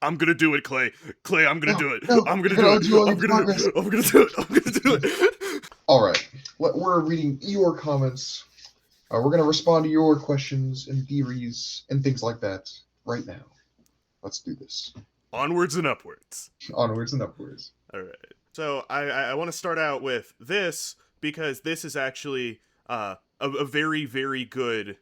I'm gonna do it, Clay. Clay, I'm gonna No, do it. no, I'm gonna you're gonna do it. undo all I'm your gonna do progress. it. I'm gonna do it. I'm gonna do it. All right, we're reading your comments. We're gonna respond to your questions and theories and things like that right now. Let's do this. Onwards and upwards. Onwards and upwards. All right. So I want to start out with this because this is actually a very very good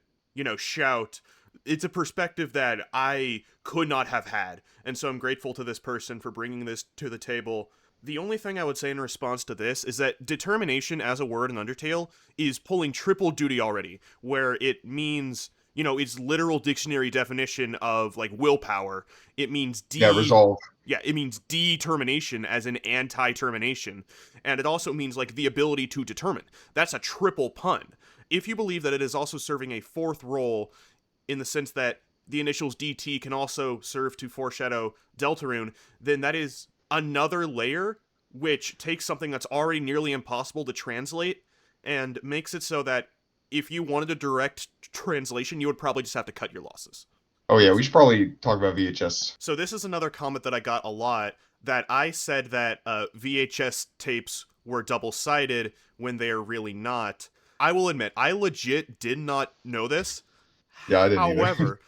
shout. It's a perspective that I could not have had, and so I'm grateful to this person for bringing this to the table. The only thing I would say in response to this is that determination as a word in Undertale is pulling triple duty already, where it means, its literal dictionary definition of like willpower. It means Yeah, resolve. yeah, it means determination as an anti-termination, and it also means like the ability to determine. That's a triple pun. If you believe that it is also serving a fourth role in the sense that the initials DT can also serve to foreshadow Deltarune, then that is another layer which takes something that's already nearly impossible to translate and makes it so that if you wanted a direct translation, you would probably just have to cut your losses. Oh yeah, we should probably talk about VHS. So this is another comment that I got a lot, that I said that VHS tapes were double-sided when they are really not. I will admit, I legit did not know this. Yeah, I didn't either. However,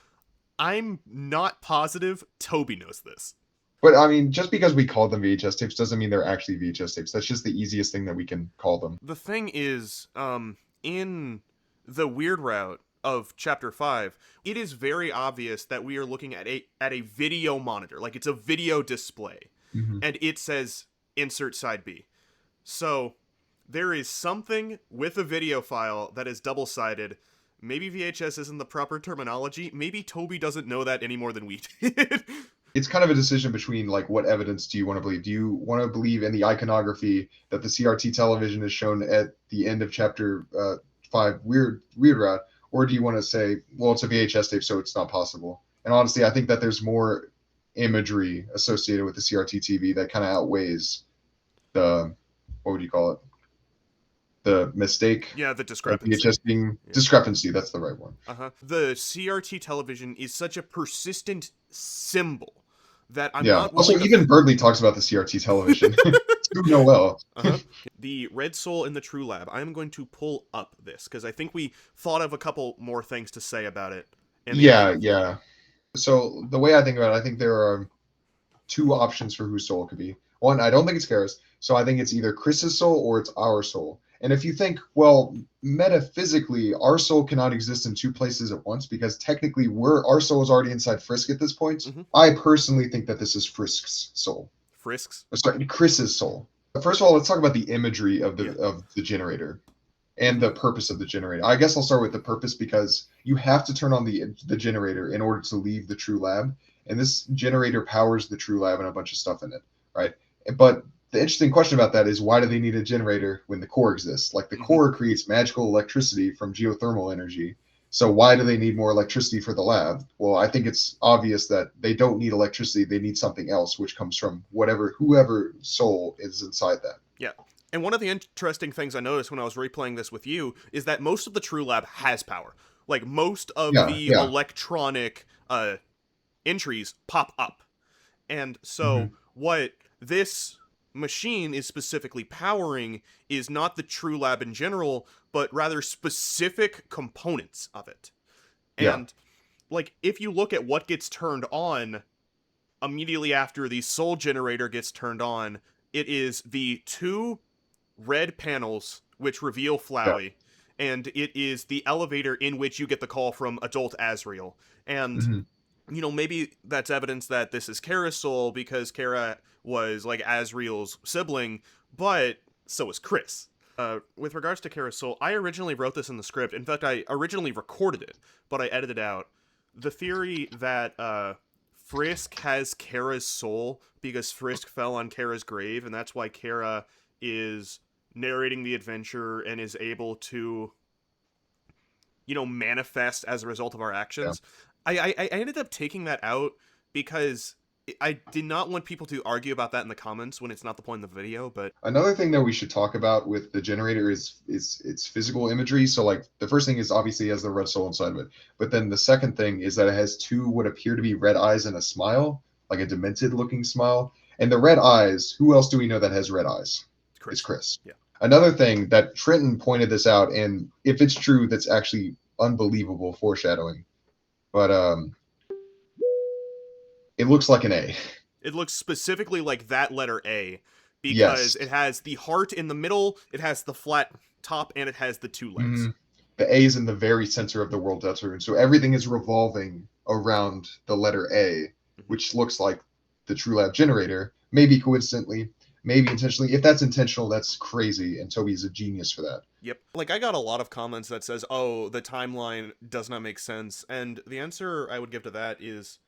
I'm not positive Toby knows this. But I mean, just because we call them VHS tapes doesn't mean they're actually VHS tapes. That's just the easiest thing that we can call them. The thing is, in the weird route of chapter 5, it is very obvious that we are looking at a video monitor, like it's a video display, Mm-hmm. and it says insert side B. So there is something with a video file that is double-sided. Maybe VHS isn't the proper terminology. Maybe Toby doesn't know that any more than we did. It's kind of a decision between like what evidence do you want to believe? Do you want to believe in the iconography that the CRT television is shown at the end of chapter 5, weird route, or do you want to say, well, it's a VHS tape, so it's not possible? And honestly, I think that there's more imagery associated with the CRT TV that kind of outweighs the, what would you call it? The mistake Yeah, the of discrepancy. VHS being Yeah. discrepancy. That's the right one. Uh-huh. The CRT television is such a persistent symbol that I'm Yeah. not Also, willing to. even Birdley talks about the CRT television. To know well. Uh-huh. The Red Soul in the True Lab. I'm going to pull up this because I think we thought of a couple more things to say about it in the Yeah, argument. yeah. So the way I think about it, I think there are two options for whose soul it could be. One, I don't think it's Kara's, so I think it's either Chris's soul or it's our soul. And if you think, well, metaphysically, our soul cannot exist in two places at once because technically our soul is already inside Frisk at this point. Mm-hmm. I personally think that this is Frisk's soul. Frisks. Sorry, Chris's soul. First of all, let's talk about the imagery of Yeah. the generator and Mm-hmm. the purpose of the generator. I guess I'll start with the purpose because you have to turn on the generator in order to leave the true lab, and this generator powers the true lab and a bunch of stuff in it, right? But the interesting question about that is why do they need a generator when the core exists? Like the Mm-hmm. core creates magical electricity from geothermal energy. So why do they need more electricity for the lab? Well, I think it's obvious that they don't need electricity, they need something else which comes from whoever soul is inside that. Yeah. And one of the interesting things I noticed when I was replaying this with you is that most of the True Lab has power. Like most of Yeah, the yeah. electronic entries pop up. And so Mhm. what this machine is specifically powering is not the True Lab in general, but rather specific components of it. Yeah. And like if you look at what gets turned on immediately after the soul generator gets turned on, it is the two red panels which reveal Yeah. Flowey, and it is the elevator in which you get the call from adult Asriel. And Mhm. maybe that's evidence that this is Kara's soul because Kara was like Asriel's sibling, but so is Chris. With regards to Kara's soul, I originally wrote this in the script. In fact, I originally recorded it, but I edited out the theory that Frisk has Kara's soul because Frisk fell on Kara's grave, and that's why Kara is narrating the adventure and is able to manifest as a result of our Yeah. actions. I ended up taking that out because I did not want people to argue about that in the comments when it's not the point of the video. But Another thing that we should talk about with the generator is its physical imagery. So like the first thing is obviously it has the red soul inside of it, but then the second thing is that it has two what appear to be red eyes and a smile. like a demented looking smile. And the red eyes, who else do we know that has red eyes? Chris. It's Chris. Yeah. Another thing that Trenton pointed this out, and if it's true, that's actually unbelievable foreshadowing. But it looks like an A. It looks specifically like that letter A because Yes. it has the heart in the middle, it has the flat top, and it has the two legs. Mhm. The A is in the very center of the world Deltarune, so everything is revolving around the letter A, which looks like the TrueLab generator. Maybe coincidentally, maybe intentionally. If that's intentional, that's crazy, and Toby's a genius for that. Yep. Like, I got a lot of comments that says, oh, the timeline does not make sense, and the answer I would give to that is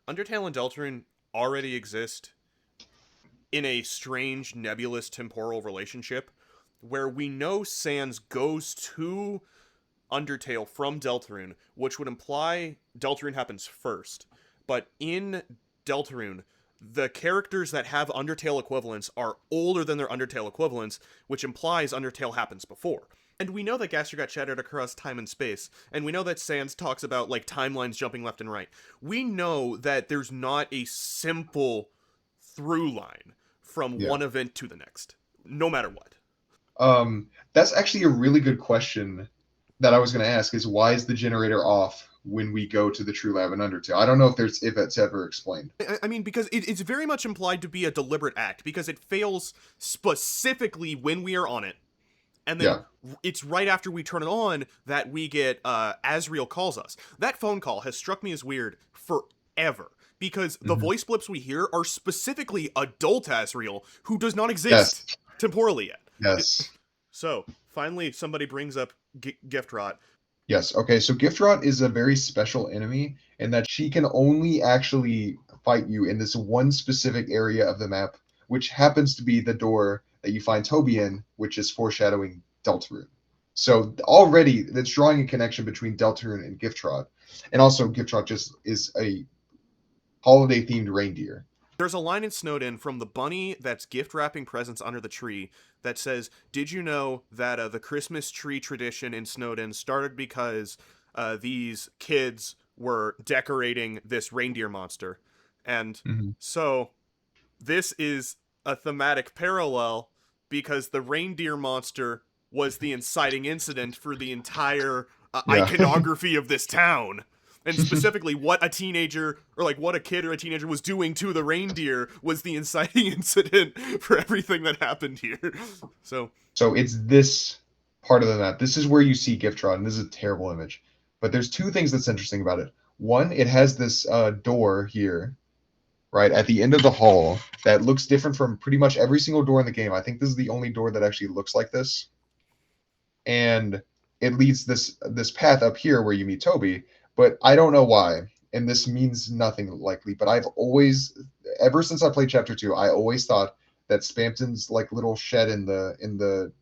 Undertale and Deltarune already exist in a strange, nebulous temporal relationship where we know Sans goes to Undertale from Deltarune, which would imply Deltarune happens first. But in Deltarune, the characters that have Undertale equivalents are older than their Undertale equivalents, which implies Undertale happens before. And we know that Gaster got shattered across time and space, and we know that Sans talks about, like, timelines jumping left and right. We know that there's not a simple through line from one event to the next, no matter what. That's actually a really good question that I was going to ask is why is the generator off when we go to the TrueLab in Undertale? I don't know if it's ever explained. I mean, because it's very much implied to be a deliberate act, because it fails specifically when we are on it. And then it's right after we turn it on that we get Asriel calls us. That phone call has struck me as weird forever. Because the voice blips we hear are specifically adult Asriel, who does not exist temporally yet. Yes. So, finally, somebody brings up Gyftrot. Yes. Okay. So Gyftrot is a very special enemy in that she can only actually fight you in this one specific area of the map, which happens to be the door that you find Toby in, which is foreshadowing Deltarune. So already that's drawing a connection between Deltarune and Gyftrot. And also Gyftrot just is a holiday-themed reindeer. There's a line in Snowden from the bunny that's gift wrapping presents under the tree that says, did you know that the Christmas tree tradition in Snowden started because these kids were decorating this reindeer monster? And so this is a thematic parallel because the reindeer monster was the inciting incident for the entire iconography of this town. And specifically, what a teenager, or like what a kid or a teenager was doing to the reindeer was the inciting incident for everything that happened here. So it's this part of the map. This is where you see Gyftrot, and this is a terrible image. But there's two things that's interesting about it. One, it has this door here, right, at the end of the hall that looks different from pretty much every single door in the game. I think this is the only door that actually looks like this. And it leads this path up here where you meet Toby. But I don't know why, and this means nothing likely, but I've always, ever since I played Chapter 2, I always thought that Spamton's like little shed in the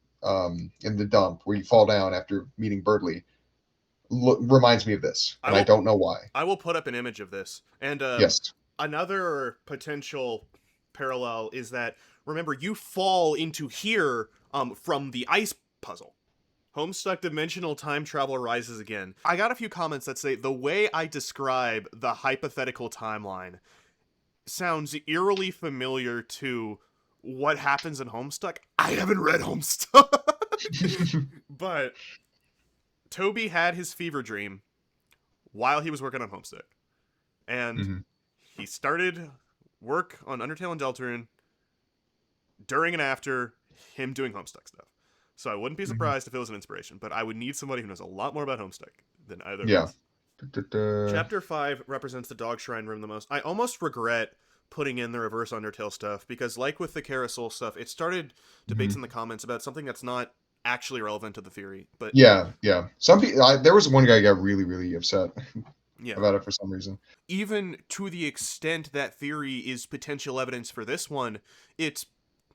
dump where you fall down after meeting Birdly reminds me of this, and I don't know why. I will put up an image of this. And yes. Another potential parallel is that, remember, you fall into here from the ice puzzle. Homestuck dimensional time travel arises again. I got a few comments that say the way I describe the hypothetical timeline sounds eerily familiar to what happens in Homestuck. I haven't read Homestuck. But Toby had his fever dream while he was working on Homestuck. And he started work on Undertale and Deltarune during and after him doing Homestuck stuff. So I wouldn't be surprised if it was an inspiration, but I would need somebody who knows a lot more about Homestuck than either of us. Chapter 5 represents the Dog Shrine room the most. I almost regret putting in the reverse Undertale stuff, because like with the Carousel stuff, it started debates in the comments about something that's not actually relevant to the theory. But yeah. Some people, there was one guy who got really, really upset about it for some reason. Even to the extent that theory is potential evidence for this one, it's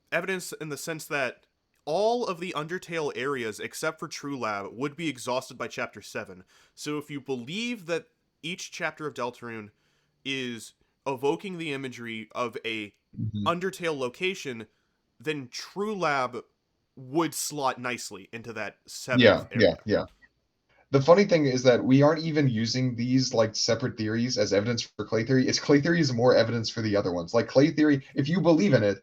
evidence in the sense that all of the Undertale areas, except for TrueLab, would be exhausted by Chapter 7. So if you believe that each chapter of Deltarune is evoking the imagery of a Undertale location, then TrueLab would slot nicely into that 7th area. Yeah. The funny thing is that we aren't even using these like separate theories as evidence for Clay theory. It's Clay theory is more evidence for the other ones. Like Clay theory, if you believe in it,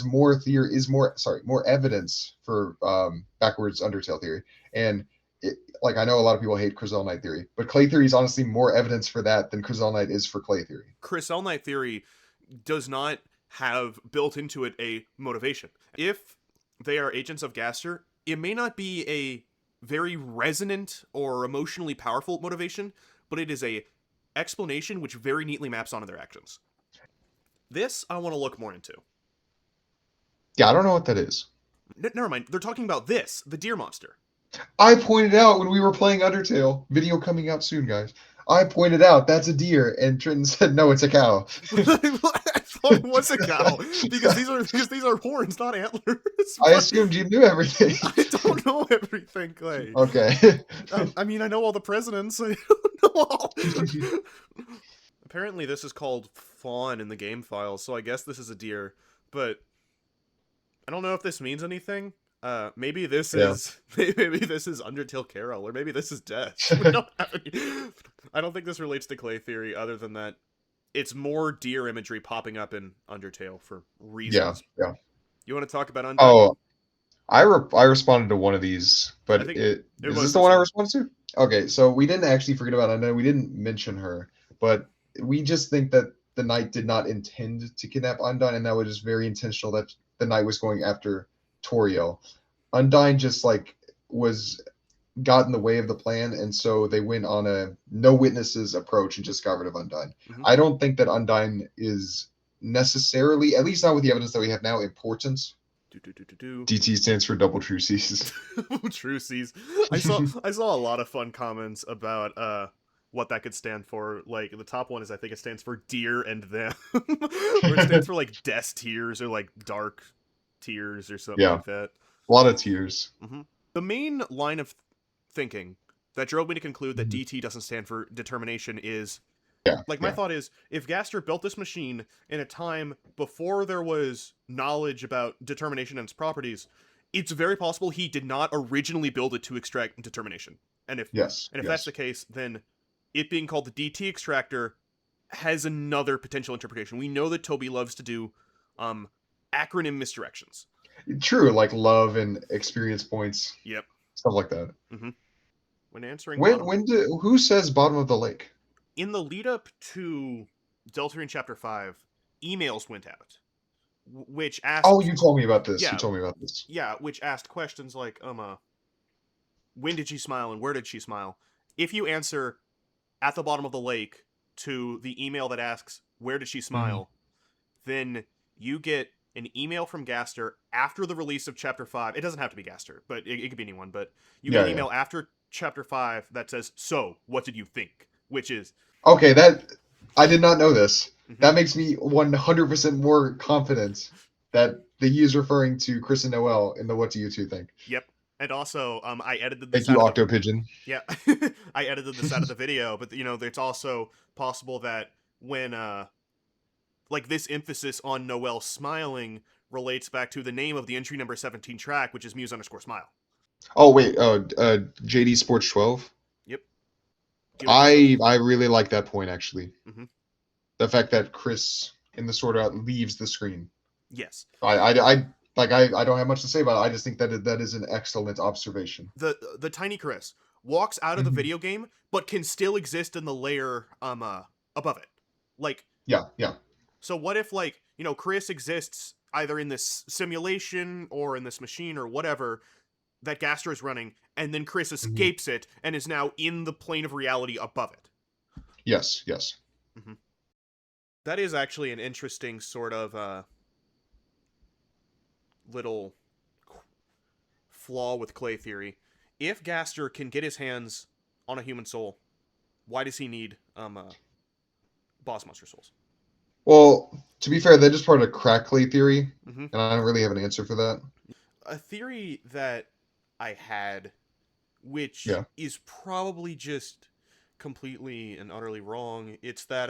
more evidence for backwards Undertale theory. And like I know a lot of people hate Crizel Knight theory, but Clay theory is honestly more evidence for that than Crizel Knight is for Clay theory. Crystal Knight theory does not have built into it a motivation. If they are agents of Gaster, it may not be a very resonant or emotionally powerful motivation, but it is a explanation which very neatly maps onto their actions. This I want to look more into. Yeah, I don't know what that is. Never mind, they're talking about this, the deer monster. I pointed out when we were playing Undertale, video coming out soon, guys. I pointed out that's a deer, and Trenton said, "No, it's a cow." I thought it was a cow because these are horns, not antlers. I assumed you knew everything. I don't know everything, Clay. Okay. I mean, I know all the presidents. I don't know all. Apparently, this is called fawn in the game files, so I guess this is a deer. But I don't know if this means anything. Maybe this is Undertale Carol, or maybe this is Death. I don't think this relates to Clay theory, other than that it's more deer imagery popping up in Undertale for reasons. Yeah. You want to talk about Undyne? Oh, I responded to one of these, but I think is was this the this one I one. responded to? Okay, so we didn't actually forget about Undyne. We didn't mention her, but we just think that the knight did not intend to kidnap Undyne, and that was just very intentional that the knight was going after Toriel. Undyne just like was got in the way of the plan, and so they went on a no witnesses approach and just got rid of Undyne. Mm-hmm. I don't think that Undyne is necessarily, at least not with the evidence that we have now, important. DT stands for double true C's. True C's. I saw a lot of fun comments about what that could stand for. Like the top one is I think it stands for dear and them, or it stands for like des tears or like dark tears or something like that. A lot of tears. Mm-hmm. The main line of thinking that drove me to conclude that DT doesn't stand for determination is my thought is if Gaster built this machine in a time before there was knowledge about determination and its properties, it's very possible he did not originally build it to extract determination. And if that's the case, then it being called the DT extractor has another potential interpretation. We know that Toby loves to do acronym misdirections. True, like love and experience points. Yep. Stuff like that. Mm-hmm. When answering who says bottom of the lake? In the lead up to Deltarune Chapter 5, emails went out, which asked... Oh, you told me about this. You told me about this. Yeah, which asked questions like, when did she smile and where did she smile? If you answer at the bottom of the lake to the email that asks, where did she smile, then you get an email from Gaster after the release of Chapter 5. It doesn't have to be Gaster, but it could be anyone. But you get an email after Chapter 5 that says, so, what did you think? Which is... Okay, that... I did not know this. Mm-hmm. That makes me 100% more confident that he is referring to Chris and Noel in the What Do You Two Think? Yep. And also, I edited this Thank you, Octopigeon. Yeah. I edited this out of the video, but, it's also possible that when, this emphasis on Noel smiling relates back to the name of the entry number 17 track, which is Muse_smile. Oh, wait, JD Sports 12? Yep. I really like that point, actually. Mm-hmm. The fact that Chris, in the sort out, leaves the screen. Yes. I don't have much to say about it. I just think that is an excellent observation. The tiny Chris walks out of the video game, but can still exist in the layer above it. Like... Yeah. So what if, Chris exists either in this simulation or in this machine or whatever that Gaster is running, and then Chris escapes it and is now in the plane of reality above it? Yes. Mm-hmm. That is actually an interesting sort of little flaw with Clay theory. If Gaster can get his hands on a human soul, why does he need boss monster souls? Well, to be fair, they're just part of Clay theory, and I don't really have an answer for that. A theory that I had, which is probably just completely and utterly wrong, it's that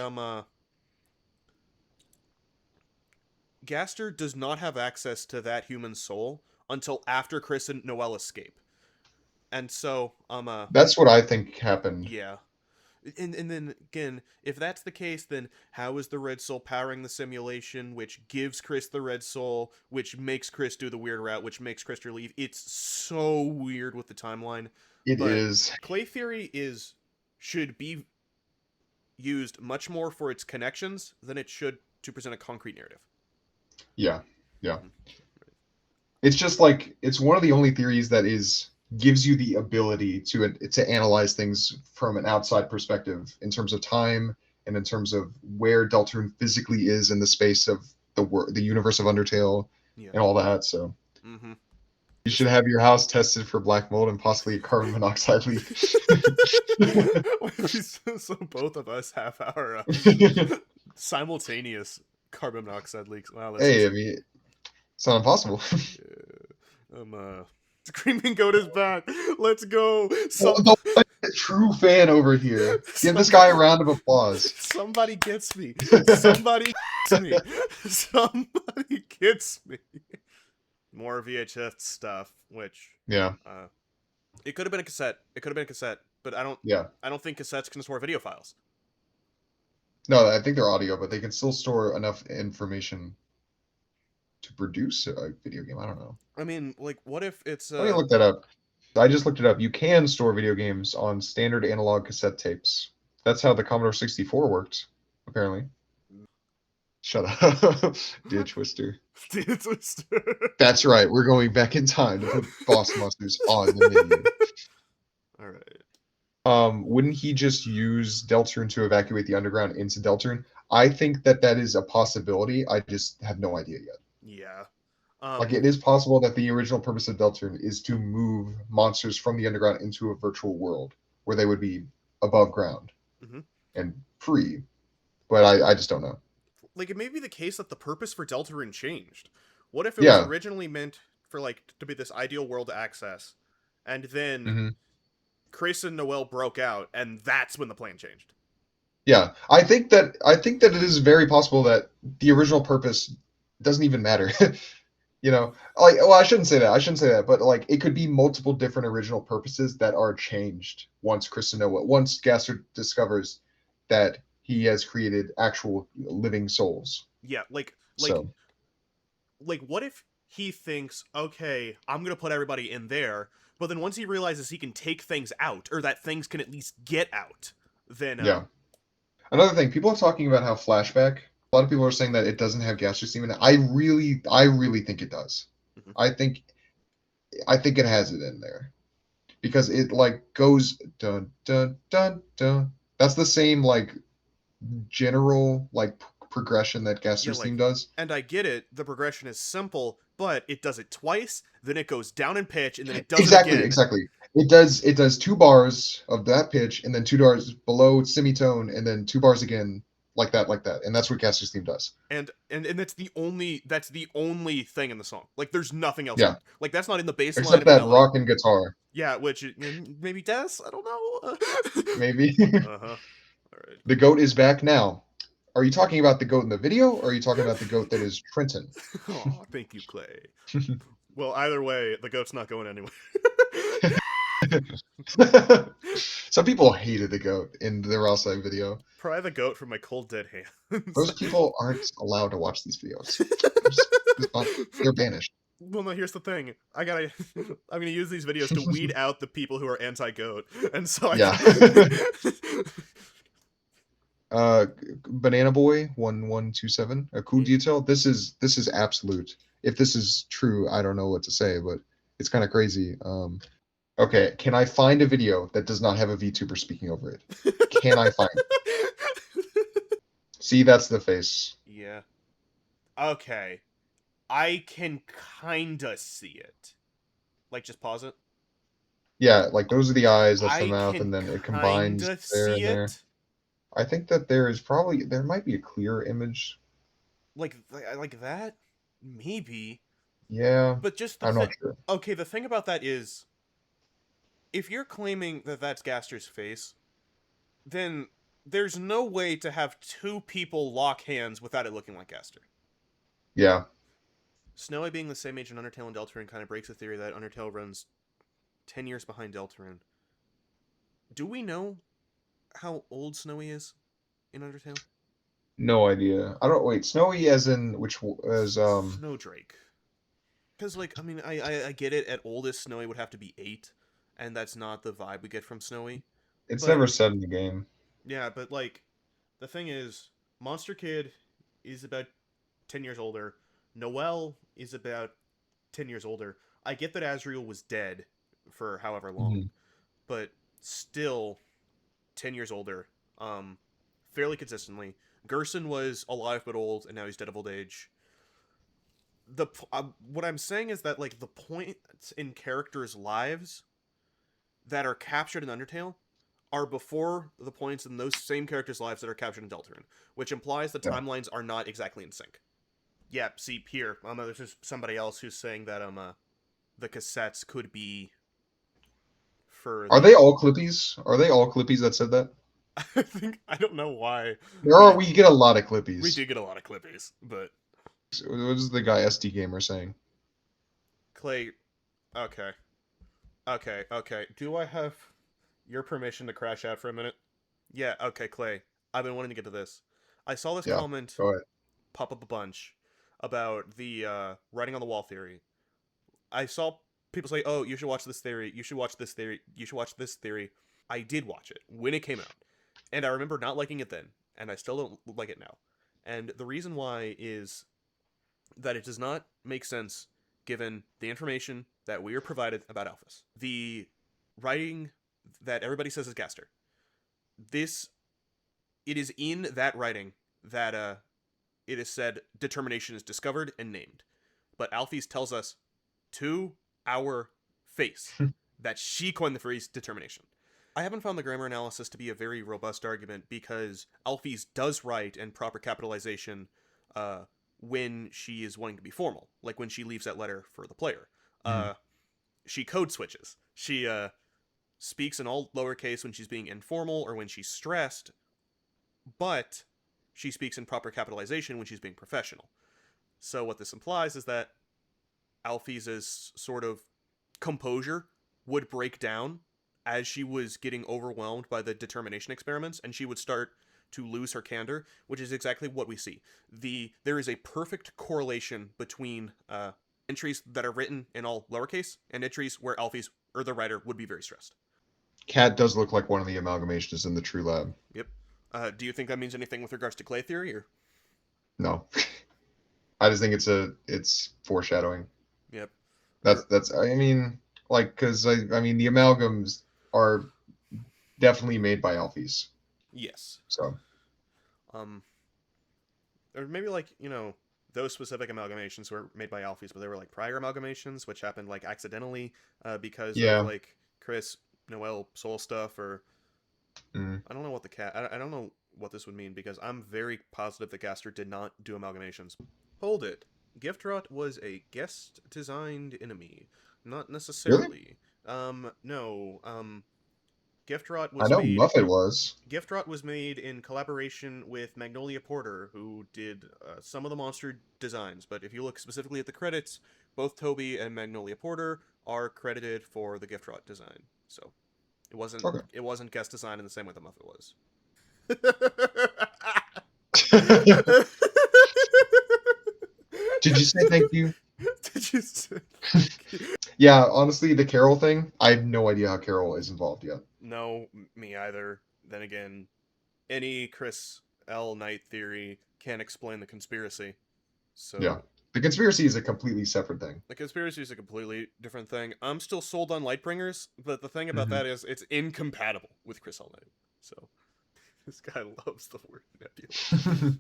Gaster does not have access to that human soul until after Chris and Noel escape. And so, That's what I think happened. yeah. And then again, if that's the case, then how is the red soul powering the simulation, which gives Chris the red soul, which makes Chris do the weird route, which makes Chris leave? It's so weird with the timeline. It But is. Clay theory should be used much more for its connections than it should to present a concrete narrative. Yeah. Yeah. Mhm. It's just like it's one of the only theories that gives you the ability to analyze things from an outside perspective in terms of time and in terms of where Deltarune physically is in the space of the universe of Undertale Yeah. and all that. So Mm-hmm. you should have your house tested for black mold and possibly a carbon monoxide leak. So both of us have our simultaneous carbon monoxide leaks. Wow, that's Hey, I insane. mean, it's not impossible. Screaming goat is back. Let's go. The true fan over here. Give this Somebody, guy a round of applause. somebody gets me. Somebody gets me. Somebody gets me. More VHS stuff, which Yeah, it could have been a cassette. It could have been a cassette, but yeah. I don't think cassettes can store video files. No, I think they're audio, but they can still store enough information to produce a video game. I don't know. I mean, like, what if it's Let me look that up. I just looked it up. You can store video games on standard analog cassette tapes. That's how the Commodore 64 worked, apparently. Shut up, dear Twister. Twister? That's right. We're going back in time to put Boss Monsters on the menu. All right. Wouldn't he just use Deltarune to evacuate the underground into Deltarune? I think that is a possibility. I just have no idea yet. Yeah. Like it is possible that the original purpose of Deltarune is to move monsters from the underground into a virtual world where they would be above ground Mhm. and free. But I just don't know. Like, it may be the case that the purpose for Deltarune changed. What if it was Yeah. originally meant for, like, to be this ideal world to access, and then hmm Chris and Noel broke out, and that's when the plan changed? Yeah. I think that it is very possible that the original purpose doesn't even matter. Like, well, I shouldn't say that. I shouldn't say that, but like it could be multiple different original purposes that are changed once Gaster discovers that he has created actual living souls. Yeah, So like, what if he thinks, okay, I'm gonna put everybody in there, but then once he realizes he can take things out, or that things can at least get out, then, yeah. Another thing, people are talking about how flashback. A lot of people are saying that it doesn't have Gaster's theme in it. I really think it does. Mhm. I think I think it has it in there because it like goes dun dun dun dun. That's the same like general like progression that Yeah, Gaster's theme like, does. and I get it, the progression is simple, but it does it twice, then it goes down in pitch, and then it does it Exactly, again. exactly. It does 2 bars of that pitch and then 2 bars below semitone and then 2 bars again like that. And that's what Gaster's theme does. And that's the only thing in the song. Like, there's nothing else in Yeah. there. Like, that's not in the bass line Except of a that melody. rock and guitar, Yeah, which maybe Des? I don't know. maybe. Uh-huh. All right. The goat is back now. Are you talking about the goat in the video or are you talking about the goat that is Trenton? Oh, thank you, Clay. Well, either way, the goat's not going anywhere. Some people hated the goat in the Ralsei video. Pry the goat from my cold dead hands. Those people aren't allowed to watch these videos. They're banished. Well, no, here's the thing. I'm gonna use these videos to weed out the people who are anti-goat, and so Yeah. Banana Boy 1127, a cool detail. This is absolute. If this is true, I don't know what to say, but it's kind of crazy. Okay, can I find a video that does not have a VTuber speaking over it? Can I find it? See, that's the face. Yeah. Okay. I can kinda see it. Like, just pause it. Yeah, like those are the eyes, that's the I mouth, can and then it combines kinda there see and there. it. I think that there might be a clear image. Like that? Maybe. Yeah, But just the I'm thing. not sure. Okay, the thing about that is, if you're claiming that that's Gaster's face, then there's no way to have two people lock hands without it looking like Gaster. Yeah, Snowy being the same age in Undertale and Deltarune kind of breaks the theory that Undertale runs 10 years behind Deltarune. Do we know how old Snowy is in Undertale? No idea. I don't wait. Snowy as in as Snowdrake. Because, like, I mean, I get it. At oldest, Snowy would have to be 8, and that's not the vibe we get from Snowy. it's But, never said in the game. yeah, but, like, the thing is, Monster Kid is about 10 years older. Noelle is about 10 years older. I get that Azriel was dead for however long, Mhm. but still 10 years older, fairly consistently. Gerson was alive but old, and now he's dead of old age. What I'm saying is that, like, the points in characters' lives that are captured in Undertale are before the points in those same characters' lives that are captured in Deltarune, which implies the Yeah. timelines are not exactly in sync. Yeah, see here, there's just somebody else who's saying that the cassettes could be for Are they the. all Clippies? Are they all Clippies that said that? I don't know why There are. we We get a lot of we Clippies. do get a lot of Clippies, but What is the guy SD Gamer saying? Clay. Okay, okay. Do I have your permission to crash out for a minute? Yeah, okay, Clay. I've been wanting to get to this. I saw this Yeah. comment Go ahead. pop up a bunch about the writing on the wall theory. I saw people say, "Oh, you should watch this theory. You should watch this theory. You should watch this theory." I did watch it when it came out, and I remember not liking it then, and I still don't like it now. And the reason why is that it does not make sense given the information that we are provided about Alphys. The writing that everybody says is Gaster. This it is in that writing that it is said determination is discovered and named. But Alphys tells us to our face that she coined the phrase determination. I haven't found the grammar analysis to be a very robust argument because Alphys does write in proper capitalization when she is wanting to be formal, like when she leaves that letter for the player. Mhm. She code switches. She speaks in all lowercase when she's being informal or when she's stressed, but she speaks in proper capitalization when she's being professional. So what this implies is that Alphys' sort of composure would break down as she was getting overwhelmed by the determination experiments, and she would start to lose her candor, which is exactly what we see. There is a perfect correlation between entries that are written in all lowercase and entries where Alphys or the writer would be very stressed. Cat does look like one of the amalgamations in the True Lab. Yep. Do you think that means anything with regards to Clay theory, or? No, I just think it's foreshadowing. Yep. Or That's I mean like because I mean the amalgams are definitely made by Alphys. yes. So Um, or maybe like those specific amalgamations were made by Alphys, but they were like prior amalgamations, which happened like accidentally because of yeah. like Chris Noel Soul stuff, or Mm. I don't know what the cat. I don't know what this would mean because I'm very positive that Gaster did not do amalgamations. Hold it. Gyftrot was a guest designed enemy, not Really? necessarily. No. Gyftrot I was know made Muffet was. Gyftrot was made in collaboration with Magnolia Porter, who did some of the monster designs. But if you look specifically at the credits, both Toby and Magnolia Porter are credited for the Gyftrot design. So it wasn't Okay. it wasn't guest design in the same way the Muffet was. Did you say thank you? Did you say? Yeah, honestly, the Carol thing, I have no idea how Carol is involved yet. No, me either. Then again, any Chris L. Knight theory can't explain the conspiracy. Yeah. So The conspiracy is a completely separate thing. the conspiracy is a completely different thing. I'm still sold on Lightbringers, but the thing about Hmm. that is it's incompatible with Chris L. Knight. So this guy loves the word nebula.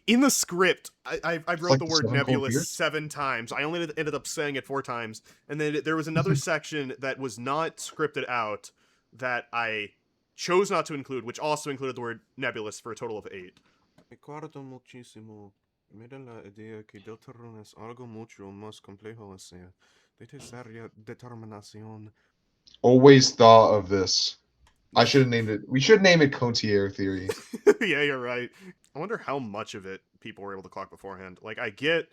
In the script, I It's wrote like the the word Seven Cold nebulous Beers. 7 times. I only ended up saying it 4 times, and then there was another section that was not scripted out that I chose not to include, which also included the word nebulous for a total of 8. Ricordo muchísimo. Mira la idea que Deltarune es algo mucho más complejo hacer. Necesaria determinación. Always thought of this. I should have named it. We should name it Contier theory. Yeah, you're right. I wonder how much of it people were able to clock beforehand. Like, I get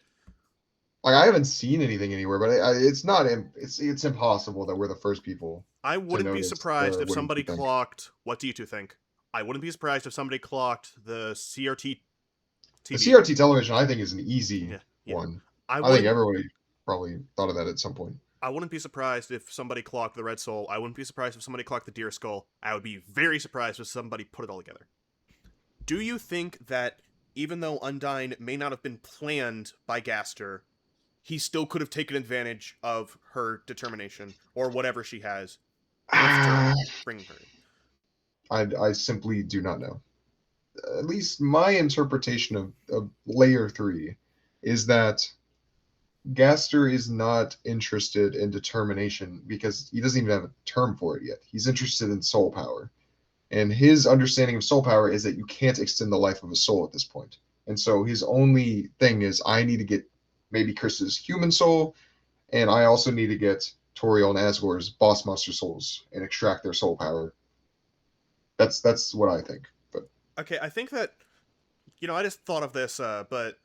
Like I haven't seen anything anywhere, but it's not. It's impossible that we're the first people I to wouldn't be notice surprised the. if What do somebody you think? clocked. What do you two think? I wouldn't be surprised if somebody clocked the CRT The TV. CRT television, I think, is an easy Yeah, yeah. one. I I think wouldn't. everybody probably thought of that at some point. I wouldn't be surprised if somebody clocked the Red Soul. I wouldn't be surprised if somebody clocked the Deer Skull. I would be very surprised if somebody put it all together. Do you think that even though Undyne may not have been planned by Gaster, he still could have taken advantage of her determination or whatever she has with Ah, bringing her in? I simply do not know. At least my interpretation of layer three is that Gaster is not interested in determination because he doesn't even have a term for it yet. He's interested in soul power. And his understanding of soul power is that you can't extend the life of a soul at this point. And so his only thing is I need to get maybe Chris's human soul, and I also need to get Toriel and Asgore's boss monster souls and extract their soul power. That's what I think. But Okay, I think that I just thought of this, but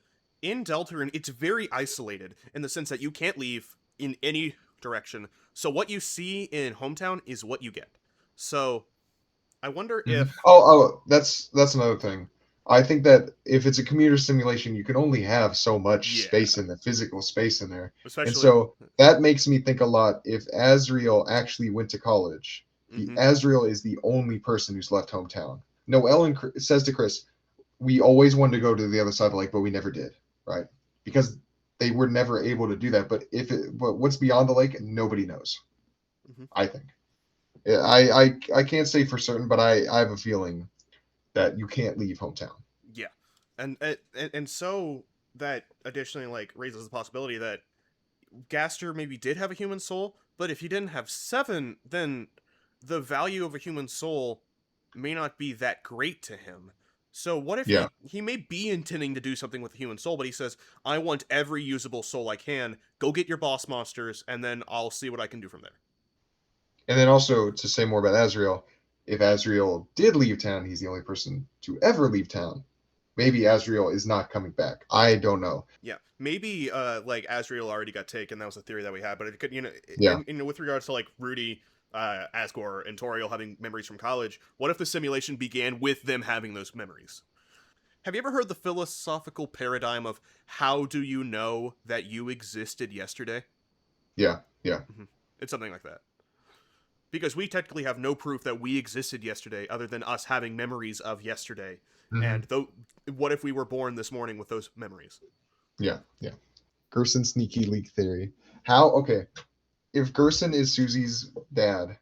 in Deltarune, it's very isolated in the sense that you can't leave in any direction. So what you see in Hometown is what you get. So I wonder Mhm. if Oh, that's another thing. I think that if it's a commuter simulation, you can only have so much yeah, space in the physical space in there. And especially. so that makes me think a lot if Azriel actually went to college. Hmm. Azriel is the only person who's left hometown. Noelle says to Chris, "We always wanted to go to the other side of the lake, but we never did, right? Because they were never able to do that. But what's beyond the lake, nobody knows. Hmm. I think. Yeah, I can't say for certain, but I have a feeling that you can't leave hometown. Yeah, and so that additionally raises the possibility that Gaster maybe did have a human soul, but if he didn't have seven, then the value of a human soul may not be that great to him. So what if Yeah. he may be intending to do something with the human soul, but he says, "I want every usable soul I can. Go get your boss monsters, and then I'll see what I can do from there." And then also to say more about Azrael, if Azrael did leave town, he's the only person to ever leave town. Maybe Azrael is not coming back. I don't know. Yeah, maybe Asriel already got taken. That was a theory that we had, but it could Yeah. with regards to Rudy, Asgore, and Toriel having memories from college, what if the simulation began with them having those memories? Have you ever heard the philosophical paradigm of how do you know that you existed yesterday? Yeah. Yeah. Hmm. It's something like that. Because we technically have no proof that we existed yesterday other than us having memories of yesterday. Hmm. And though, what if we were born this morning with those memories? Yeah. Yeah. Gerson sneaky leak theory. How? Okay. If Gerson is Susie's dad,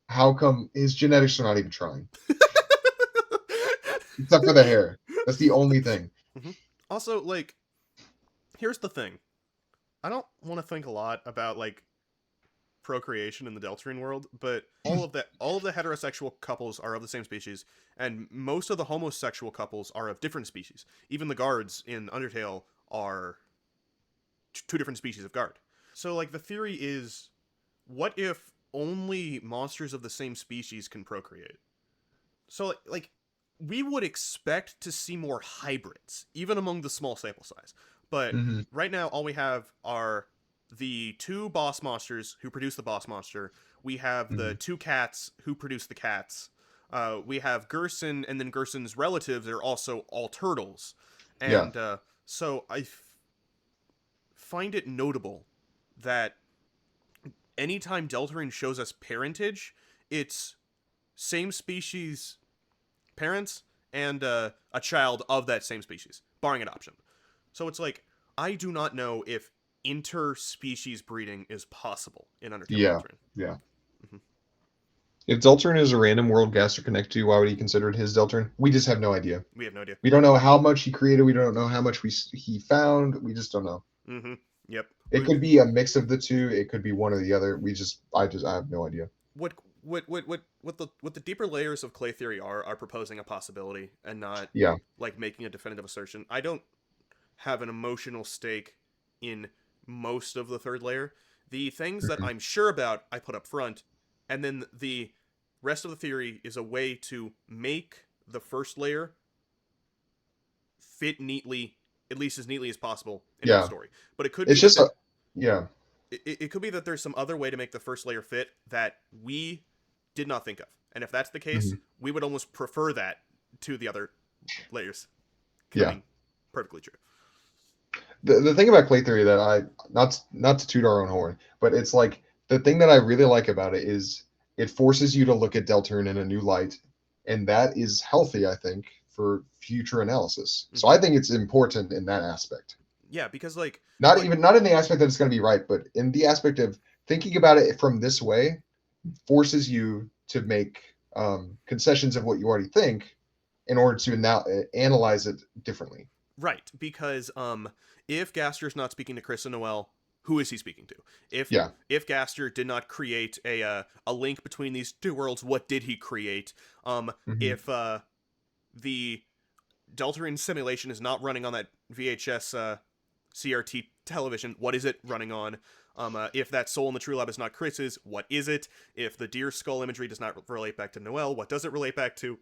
how come his genetics are not even trying? Except for the hair. That's the only thing. Hmm. Also, here's the thing. I don't want to think a lot about procreation in the Deltarune world, but all of the heterosexual couples are of the same species, and most of the homosexual couples are of different species. Even the guards in Undertale are two different species of guard. So the theory is, what if only monsters of the same species can procreate? So we would expect to see more hybrids, even among the small sample size. But Hmm. right now, all we have are the two boss monsters who produce the boss monster. We have the Hmm. two cats who produce the cats. We have Gerson, and then Gerson's relatives are also all turtles. Yeah. And so I find it notable that anytime Deltarune shows us parentage, it's same species parents and a child of that same species, barring adoption. So it's I do not know if interspecies breeding is possible in Undertale and Yeah. Deltarune. Yeah. Hmm. If Deltarune is a random world Gaster connected to, why would he consider it his Deltarune? We just have no idea. We have no idea. We don't know how much he created. We don't know how much he found. We just don't know. Hmm. Yep. It could be a mix of the two. It could be one or the other. I have no idea. What the deeper layers of clay theory are proposing a possibility and not Yeah. making a definitive assertion. I don't have an emotional stake in most of the third layer. The things that Mhm. I'm sure about, I put up front, and then the rest of the theory is a way to make the first layer fit neatly at least as neatly as possible into the Yeah. story. But it could be It's just that a, yeah. it could be that there's some other way to make the first layer fit that we did not think of. And if that's the case, Mhm. we would almost prefer that to the other layers Yeah. coming perfectly true. The thing about clay theory that I not to toot our own horn, but it's like the thing that I really like about it is it forces you to look at Deltarune in a new light, and that is healthy, I think, for future analysis. So I think it's important in that aspect. Yeah, because Not even not in the aspect that it's going to be right, but in the aspect of thinking about it from this way forces you to make concessions of what you already think in order to now analyze it differently. right, because if Gaster's not speaking to Chris and Noel, who is he speaking to? Yeah. If Gaster did not create a link between these two worlds, what did he create? Mhm. If the Deltarune simulation is not running on that VHS CRT television, what is it running on? If that soul in the True Lab is not Chris's, what is it? If the deer skull imagery does not relate back to Noel, what does it relate back to?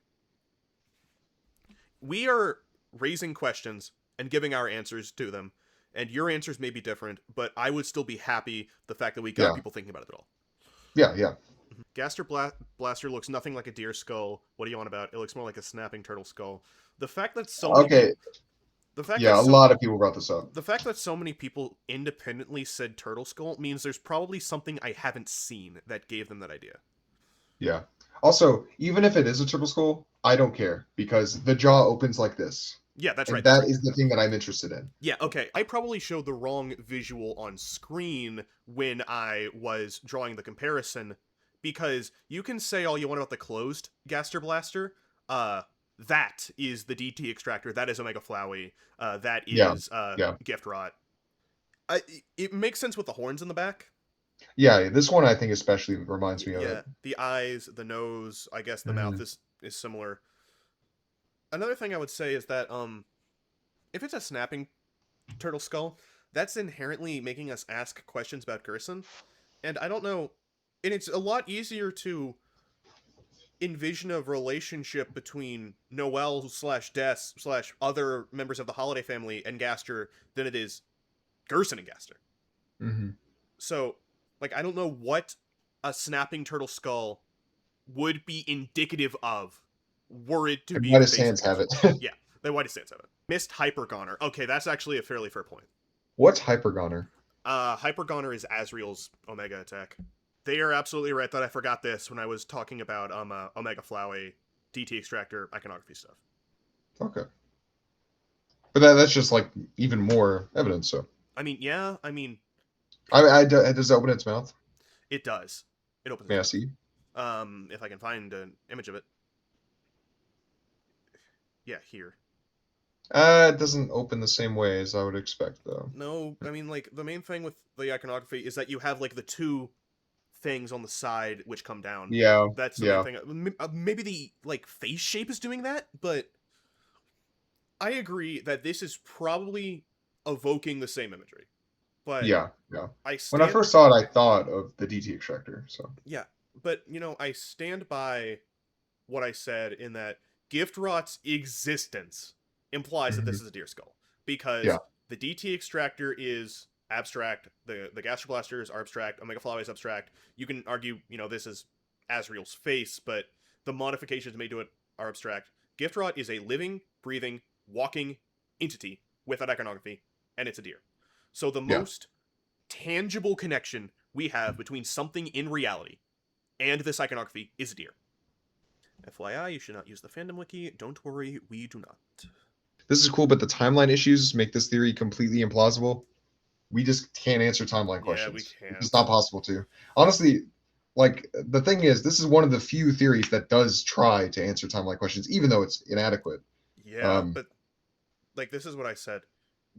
We are raising questions and giving our answers to them, and your answers may be different, but I would still be happy the fact that we got Yeah. people thinking about it at all. Yeah. Yeah. Gaster Blaster looks nothing like a deer skull. What do you want about? It looks more like a snapping turtle skull. The fact that so many Okay. the fact Yeah. that A lot of people brought this up. the fact that so many people independently said turtle skull means there's probably something I haven't seen that gave them that idea. Yeah. Also, even if it is a triple skull, I don't care because the jaw opens like this. Yeah, that's And right. That's that right. is the thing that I'm interested in. Yeah, okay. I probably showed the wrong visual on screen when I was drawing the comparison because you can say all you want about the closed Gaster Blaster. That is the DT extractor. That is Omega Flowey. That Yeah. is Yeah. Gyftrot. It makes sense with the horns in the back. Yeah. This one I think especially reminds me of Yeah, it. the eyes, the nose, I guess the mouth Mhm. is similar. Another thing I would say is that if it's a snapping turtle skull, that's inherently making us ask questions about Gerson. And I don't know, and it's a lot easier to envision a relationship between Noel slash Des slash other members of the Holiday family and Gaster than it is Gerson and Gaster. Mhm. So, I don't know what a snapping turtle skull would be indicative of were it to And be why the does base Sans of have Gerson. it? Yeah, the whitest stance of it. Missed Hypergoner. Okay, that's actually a fairly fair point. What's Hypergoner? Hypergoner is Asriel's Omega attack. They are absolutely right that I forgot this when I was talking about Omega Flowey, DT extractor, iconography stuff. Okay. But that's just like even more evidence. So I mean, yeah, does it open its mouth? it does. It opens May I its see? mouth. If I can find an image of it. Yeah, here. It doesn't open the same way as I would expect, though. No, I mean, the main thing with the iconography is that you have, the two things on the side which come down. Yeah. That's the main Yeah. thing. Maybe the, face shape is doing that, but I agree that this is probably evoking the same imagery. But Yeah. Yeah. I When I stand... first saw it, I thought of the DT extractor. So. Yeah, but, I stand by what I said in that Gyftrot's existence implies that this Mhm. is a deer skull. Because Yeah. the DT extractor is abstract, the Gaster Blasters are abstract, Omega Flowey is abstract. You can argue, this is Asriel's face, but the modifications made to it are abstract. Gyftrot is a living, breathing, walking entity with that iconography, and it's a deer. So the Yeah. most tangible connection we have between something in reality and this iconography is a deer. FYI, you should not use the fandom wiki. Don't worry, we do not. This is cool, but the timeline issues make this theory completely implausible. We just can't answer timeline Yeah, we questions. It's just can't. not possible to. Honestly, the thing is, this is one of the few theories that does try to answer timeline questions, even though it's inadequate. Yeah, but this is what I said.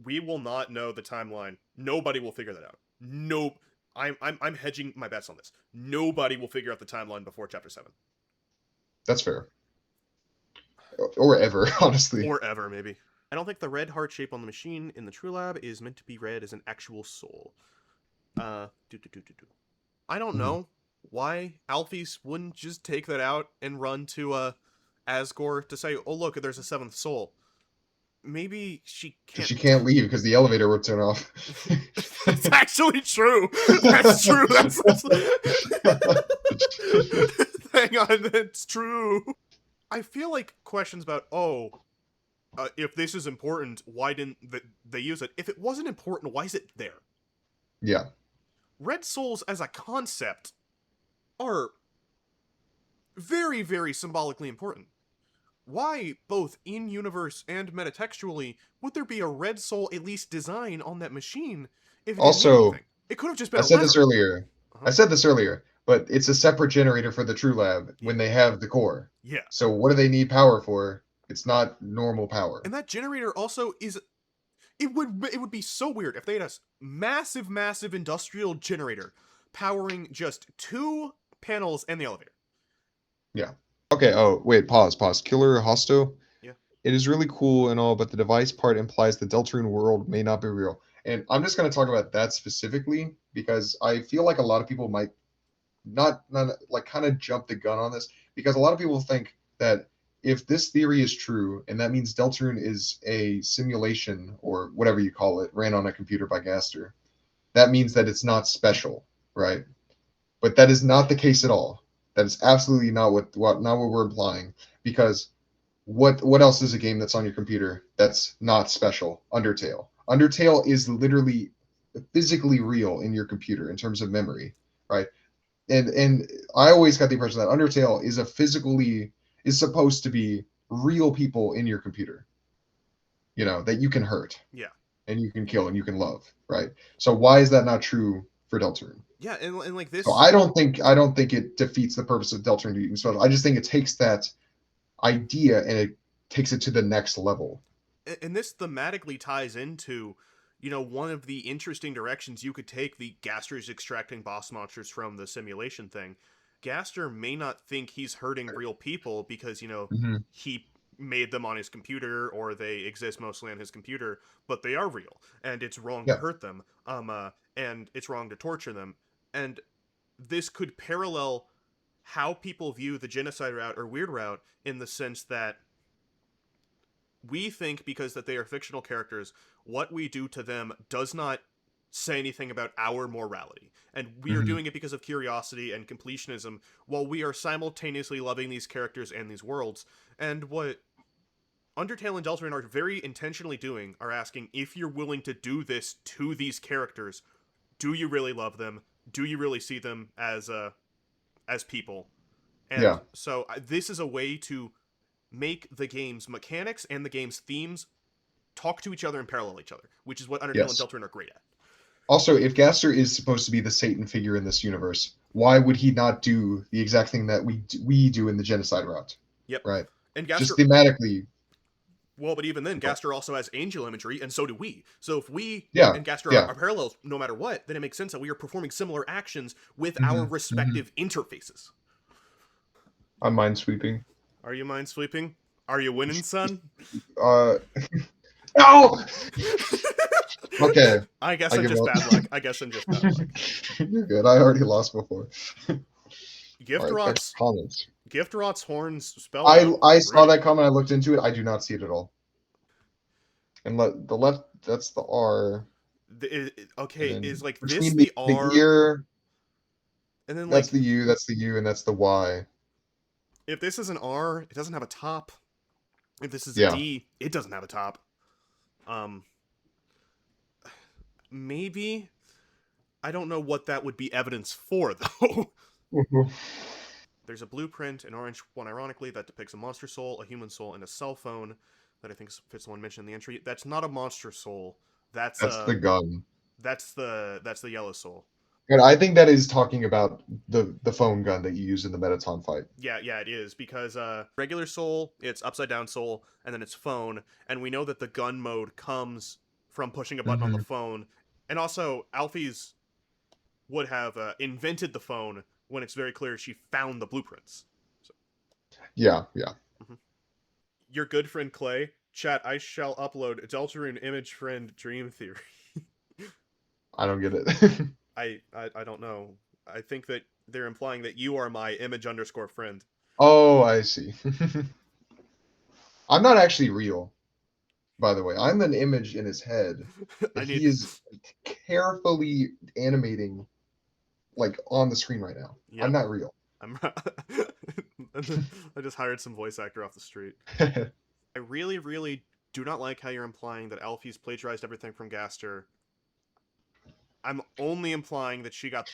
We will not know the timeline. Nobody will figure that out. Nope. I'm hedging my bets on this. Nobody will figure out the timeline before chapter 7. That's fair. Or ever, honestly. Or ever, maybe. I don't think the red heart shape on the machine in the True Lab is meant to be read as an actual soul. I don't know why Alphys wouldn't just take that out and run to Asgore to say, oh look, there's a 7th soul. maybe she Because can't. she can't leave because the elevator would turn off. That's actually true. That's true. That's hang on, that's true. I feel like questions about if this is important, why didn't they use it? If it wasn't important, why is it there? Yeah. Red souls as a concept are very, very symbolically important. Why, both in universe and metatextually, would there be a red soul at least design on that machine if it didn't mean Also, anything? It could have just been I a said this lever. earlier. Uh-huh. I said this earlier, but it's a separate generator for the True Lab Yeah. when they have the core. Yeah. So what do they need power for? It's not normal power. And that generator also is it would be so weird if they had a massive, massive industrial generator powering just 2 panels and the elevator. Yeah. Okay, oh, wait, pause. Killer Hosto. Yeah. It is really cool and all, but the device part implies the Deltarune world may not be real. And I'm just going to talk about that specifically because I feel like a lot of people might not like kind of jump the gun on this because a lot of people think that if this theory is true and that means Deltarune is a simulation or whatever you call it ran on a computer by Gaster, that means that it's not special, right? But that is not the case at all. That is absolutely not what we're implying because what else is a game that's on your computer that's not special? Undertale. Undertale is literally physically real in your computer in terms of memory, right? And I always got the impression that Undertale is supposed to be real people in your computer, that you can hurt Yeah. and you can kill and you can love, right? So why is that not true for Deltarune? Yeah, and like So this I don't think it defeats the purpose of Deltarune being special. I just think it takes that idea and it takes it to the next level. and this thematically ties into one of the interesting directions you could take the Gaster's extracting boss monsters from the simulation thing. Gaster may not think he's hurting real people because Hmm. he made them on his computer or they exist mostly on his computer, but they are real and it's wrong to Yeah. hurt them, and it's wrong to torture them. And this could parallel how people view the genocide route or weird route in the sense that we think because that they are fictional characters, what we do to them does not say anything about our morality. And we are Hmm. doing it because of curiosity and completionism, while we are simultaneously loving these characters and these worlds. And what Undertale and Deltarune are very intentionally doing are asking, if you're willing to do this to these characters, do you really love them? Do you really see them as people? And Yeah. so this is a way to make the game's mechanics and the game's themes talk to each other and parallel each other, which is what Undertale and Yes. Deltarune are great at. Also, if Gaster is supposed to be the Satan figure in this universe, why would he not do the exact thing that we do in the genocide route? Yep. Right? And Just Gaster, thematically. well, but even then, Gaster also has angel imagery, and so do we. So if we Yeah. and Gaster are, Yeah. are parallels no matter what, then it makes sense that we are performing similar actions with our Hmm. Hmm. respective interfaces. I'm minesweeping. Are you mind sweeping? Are you winning, son? Uh. No. Okay. I guess I I'm give just up. bad luck. I guess I'm just bad luck. You're good. I already lost before. All right. Extra Gyftrot's comments. Gyftrot's horns spelled I out I saw pretty. that comment. I looked into it. I do not see it at all. And the left. That's the R. And Okay, then is like this between the the R, ear. and then That's like the U. That's the U. And that's the Y. if this is an R, it doesn't have a top. If this is a Yeah. D, it doesn't have a top. Um, maybe I don't know what that would be evidence for though. Mhm. There's a blueprint, an orange one, ironically, that depicts a monster soul, a human soul, and a cell phone that I think fits the one mentioned in the entry. That's not a monster soul. That's That's the gun. that's the yellow soul. And I think that is talking about the phone gun that you use in the Metaton fight. Yeah, it is because regular soul, it's upside down soul, and then it's phone, and we know that the gun mode comes from pushing a button on the Hmm. phone, and also Alfie's would have invented the phone when it's very clear she found the blueprints. So, Yeah. Yeah. mhm. Your good friend Clay, chat. I shall upload Deltarune image friend dream theory. I don't get it. I don't know. I think that they're implying that you are my image underscore friend. Oh, I see. I'm not actually real. by the way. I'm an image in his head that I need. he is carefully animating like on the screen right now. I'm Yep. not real. I'm. I just hired some voice actor off the street. I really, really do not like how you're implying that Alfie's plagiarized everything from Gaster. I'm only implying that she got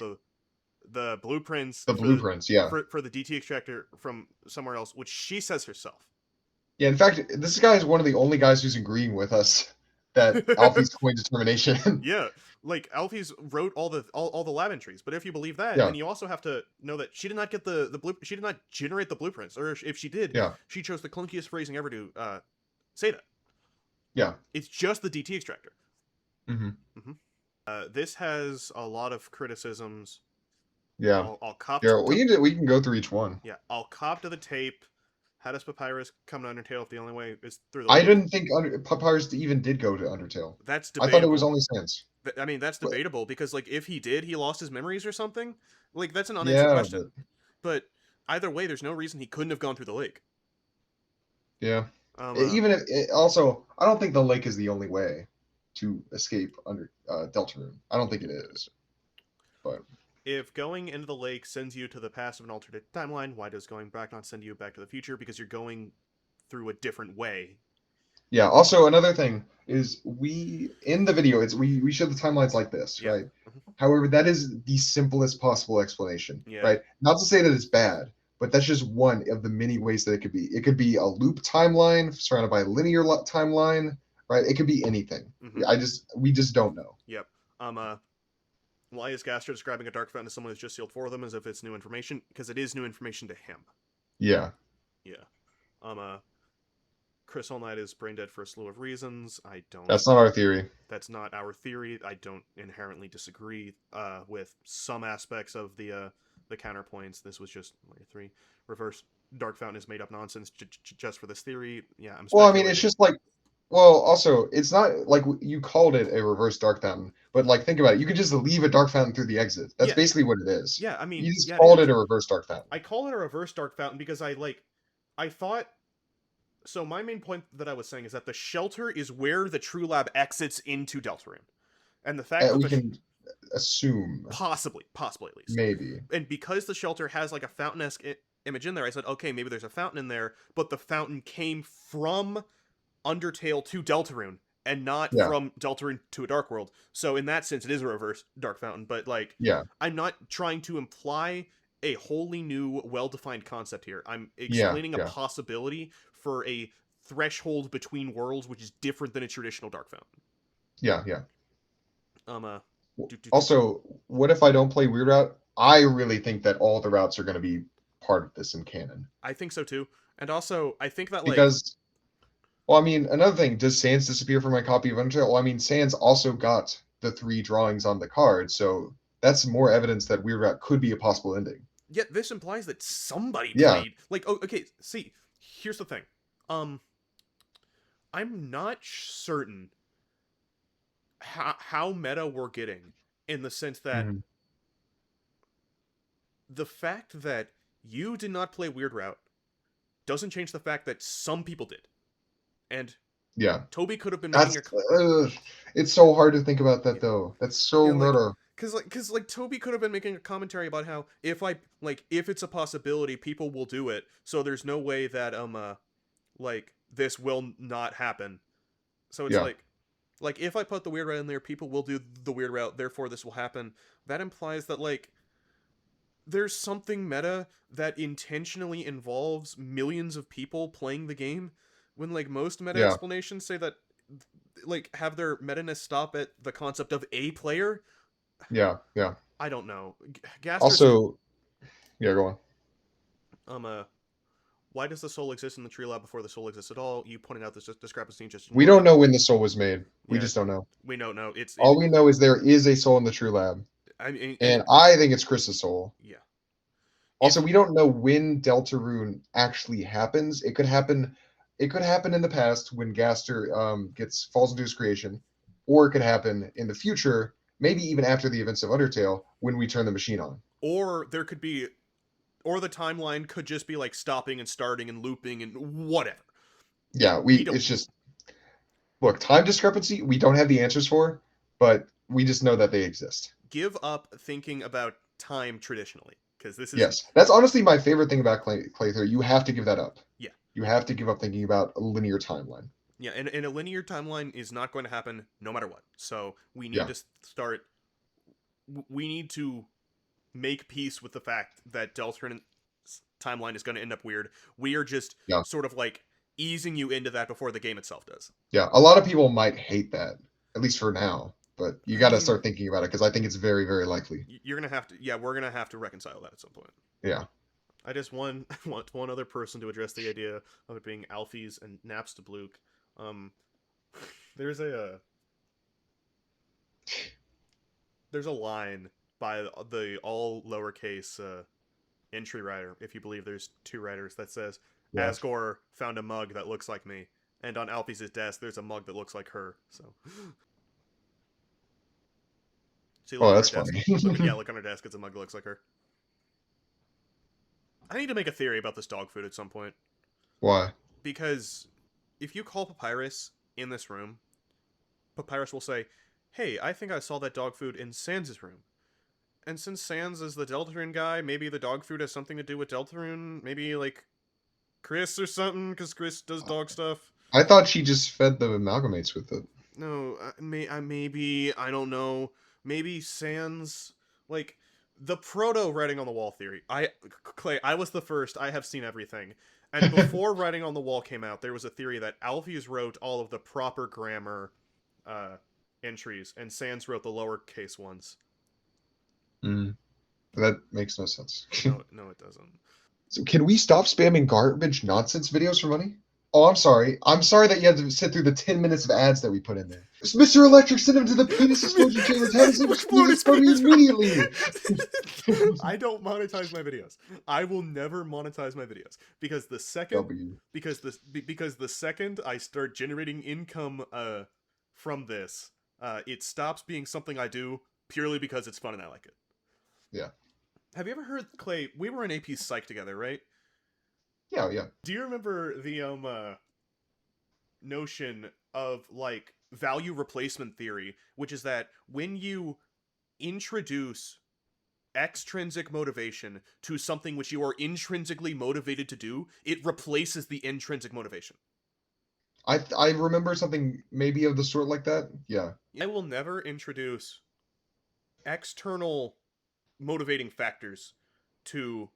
the blueprints The blueprints, yeah. for the DT extractor from somewhere else, which she says herself. Yeah, in fact, this guy is one of the only guys who's agreeing with us that Alfie's coin determination. Yeah, like Alfie's wrote all the lab entries, but if you believe that, Yeah, then you also have to know that she did not get the blue. She did not generate the blueprints, or if she did, yeah, she chose the clunkiest phrasing ever to say that. yeah. It's just the DT extractor. Hmm. Hmm. This has a lot of criticisms. Yeah. I'll cop Yeah, to we can go through each one. yeah, I'll cop to the tape. How does Papyrus come to Undertale if the only way is through the I lake? didn't think Papyrus even did go to Undertale. That's I thought it was debatable. only Sans. I mean, that's But debatable because like if he did, he lost his memories or something. Like that's an unanswered yeah, question. But either way, there's no reason he couldn't have gone through the lake. yeah. Um, uh, Even if also, I don't think the lake is the only way to escape under Deltarune. I don't think it is. But if going into the lake sends you to the past of an alternate timeline, why does going back not send you back to the future? Because you're going through a different way. yeah, also another thing is we in the video it's we show the timelines like this, Yeah. right? However, that is the simplest possible explanation, Yeah. right? Not to say that it's bad, but that's just one of the many ways that it could be. It could be a loop timeline surrounded by a linear timeline, right? It could be anything. Mm-hmm. We just don't know. Yep. Why is Gaster describing a dark fountain as someone who's just sealed for them as if it's new information? Because it is new information to him. Yeah. Yeah. Chris All Night is brain dead for a slew of reasons. I don't. That's not our theory. That's not our theory. I don't inherently disagree with some aspects of the counterpoints. This was just layer 3. Reverse Dark Fountain is made up nonsense just for this theory. Yeah, I'm Well, I speculating. mean, it's just like, well, also, it's not like you called it a reverse dark fountain, but like, think about it. You could just leave a dark fountain through the exit. That's Yeah. basically what it is. Yeah, I mean, You just yeah, called it it is. a reverse dark fountain. I call it a reverse Dark Fountain because I thought. So my main point that I was saying is that the shelter is where the True Lab exits into Deltarune, and the fact that We can assume, possibly at least, maybe. and because the shelter has like a fountain-esque image in there, I said, okay, maybe there's a fountain in there, but the fountain came from Undertale to Deltarune and not Yeah. from Deltarune to a Dark World. So in that sense, it is a reverse Dark Fountain. But like, Yeah. I'm not trying to imply a wholly new, well-defined concept here. I'm explaining a possibility for a threshold between worlds, which is different than a traditional Dark Fountain. Yeah, yeah. Also, what if I don't play Weird Route? I really think that all the routes are going to be part of this in canon. I think so too. And also, I think that because, well, I mean, another thing, does Sans disappear from my copy of Undertale? Well, I mean, Sans also got the 3 drawings on the card, so that's more evidence that Weird Route could be a possible ending. Yet this implies that somebody played. Like, oh, okay. See, here's the thing. I'm not certain how meta we're getting in the sense that the fact that you did not play Weird Route doesn't change the fact that some people did. And yeah, Toby could have been making it's so hard to think about that though. That's so meta. Cause Toby could have been making a commentary about how if it's a possibility, people will do it. So there's no way that this will not happen. So it's like if I put the Weird Route in there, people will do the Weird Route. Therefore, this will happen. That implies that there's something meta that intentionally involves millions of people playing the game, when most meta explanations say that have their meta-ness stop at the concept of a player. Yeah. I don't know. Gaster's also, yeah, go on. Why does the soul exist in the tree lab before the soul exists at all? You pointed out this discrepancy just. We don't know when the soul was made. We just don't know. We don't know. All we know is there is a soul in the true lab. I mean, and I think it's Chris's soul. Yeah. Also, we don't know when Deltarune actually happens. It could happen. It could happen in the past when Gaster falls into his creation, or it could happen in the future, maybe even after the events of Undertale, when we turn the machine on. Or there could be, or the timeline could just be stopping and starting and looping and whatever. Yeah, it's just Look, time discrepancy, we don't have the answers for, but we just know that they exist. Give up thinking about time traditionally, because this is, Yes, that's honestly my favorite thing about clay theory. You have to give that up. yeah, You yeah, have to give up thinking about a linear timeline. yeah. And a linear timeline is not going to happen no matter what. So we need Yeah, to start. We need to make peace with the fact that Deltarune's timeline is going to end up weird. We are just yeah, sort of like easing you into that before the game itself does. yeah. A lot of people might hate that, at least for now. But you I got to mean, start thinking about it because I think it's very, very likely. you're gonna have to. Yeah, we're gonna have to reconcile that at some point. Yeah. I just want one other person to address the idea of it being Alfie's and Naps to Bluke. Um, there's a line by the all lowercase entry writer, if you believe there's two writers, that says Yes. Asgore found a mug that looks like me, and on Alfie's desk there's a mug that looks like her. So you look Oh, on her that's desk. funny. Look on her desk. It's a mug that looks like her. I need to make a theory about this dog food at some point. Why? Because if you call Papyrus in this room, Papyrus will say, "Hey, I think I saw that dog food in Sans' room." And since Sans is the Deltarune guy, maybe the dog food has something to do with Deltarune. Maybe like Chris or something, because Chris does dog stuff. I thought she just fed the amalgamates with it. No, maybe I don't know. Maybe Sans, like the proto writing on the wall theory. Clay, I was the first. I have seen everything. And before writing on the wall came out, there was a theory that Alphys wrote all of the proper grammar entries, and Sans wrote the lowercase ones. Mm, that makes no sense. No, it doesn't. So can we stop spamming garbage nonsense videos for money? Oh, I'm sorry. I'm sorry that you had to sit through the 10 minutes of ads that we put in there. Mr. Electric, send him to the penis explosion chambers. Have his Explode his explode penis. immediately. I don't monetize my videos. I will never monetize my videos because the second W. because the second I start generating income from this, it stops being something I do purely because it's fun and I like it. Yeah. Have you ever heard, Clay? We were in AP Psych together, right? Yeah, yeah. Do you remember the notion of like value replacement theory, which is that when you introduce extrinsic motivation to something which you are intrinsically motivated to do, it replaces the intrinsic motivation. I remember something maybe of the sort like that. Yeah. I will never introduce external motivating factors to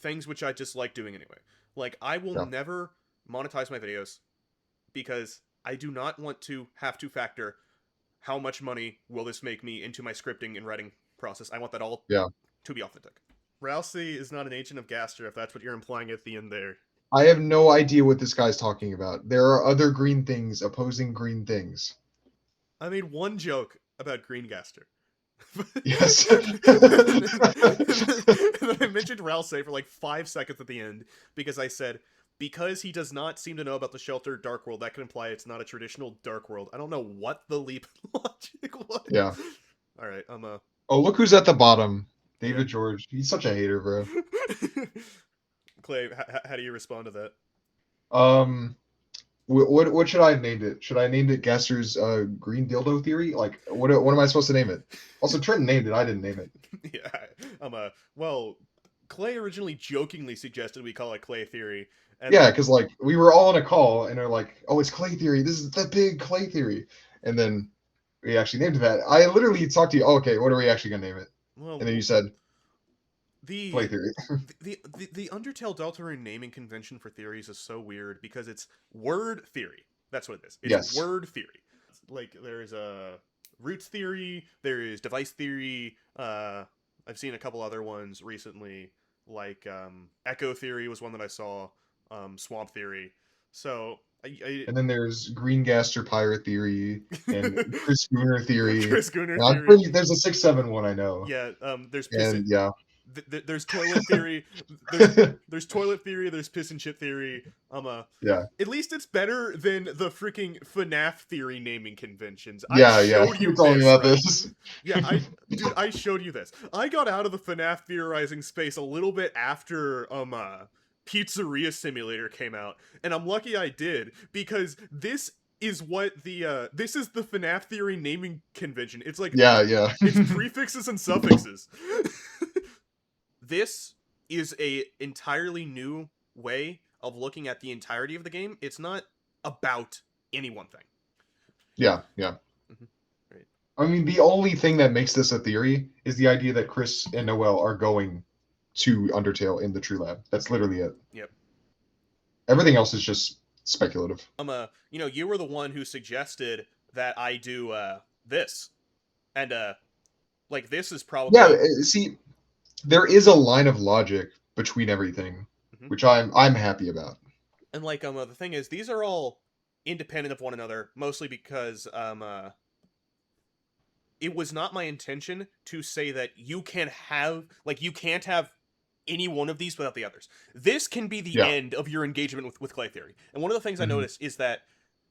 things which I just like doing anyway. Like, I will Yeah. never monetize my videos because I do not want to have to factor how much money will this make me into my scripting and writing process. I want that all Yeah. to be authentic. Rousey is not an agent of Gaster, if that's what you're implying at the end there. I have no idea what this guy's talking about. There are other green things opposing green things. I made one joke about Green Gaster. Yes. and then I mentioned Rousey for like 5 seconds at the end because I said, because he does not seem to know about the shelter Dark World, that could imply it's not a traditional Dark World. I don't know what the leap logic was. Yeah. All right, Oh, look who's at the bottom. Yeah. David George. He's such a hater, bro. Clay, how do you respond to that? What should I have named it? Should I name it Gaster's green dildo theory? Like, what am I supposed to name it? Also, Trenton named it. I didn't name it. Yeah, well, Clay originally jokingly suggested we call it Clay Theory. And Yeah, then, because like we were all on a call and they're like, "Oh, it's Clay theory. This is the big Clay theory," and then we actually named that. I literally talked to you. Oh, okay, what are we actually gonna name it? well, And then you said Clay the theory. the Undertale Deltarune naming convention for theories is so weird because it's word theory. That's what it is. It's Yes. word theory. Like there's a roots theory, there is device theory. I've seen a couple other ones recently, like echo theory was one that I saw. Swamp theory. So And then there's Green Gaster pirate theory and Chris Schooner theory. Chris Gunner And I'm theory. pretty, there's a 6-7 one I know. Yeah, there's piss. And yeah. There's toilet theory. There's toilet theory. There's piss and shit theory. Yeah. At least it's better than the freaking FNAF theory naming conventions. Yeah, I yeah. showed you You told me this, about right? this. Yeah, dude, I showed you this. I got out of the FNAF theorizing space a little bit after Pizzeria Simulator came out, and I'm lucky I did because this is what the this is the FNAF theory naming convention. It's like Yeah. it's prefixes and suffixes. This is a entirely new way of looking at the entirety of the game. It's not about any one thing. Yeah. Mm-hmm. Right. I mean, the only thing that makes this a theory is the idea that Chris and Noel are going to Undertale in the True Lab. That's literally it. Yep. Everything else is just speculative. You know, you were the one who suggested that I do this, and like this is probably See, there is a line of logic between everything, which I'm happy about. And like the thing is, these are all independent of one another, mostly because it was not my intention to say that you can't have any one of these without the others. This can be the end of your engagement with Clay theory. And one of the things I noticed is that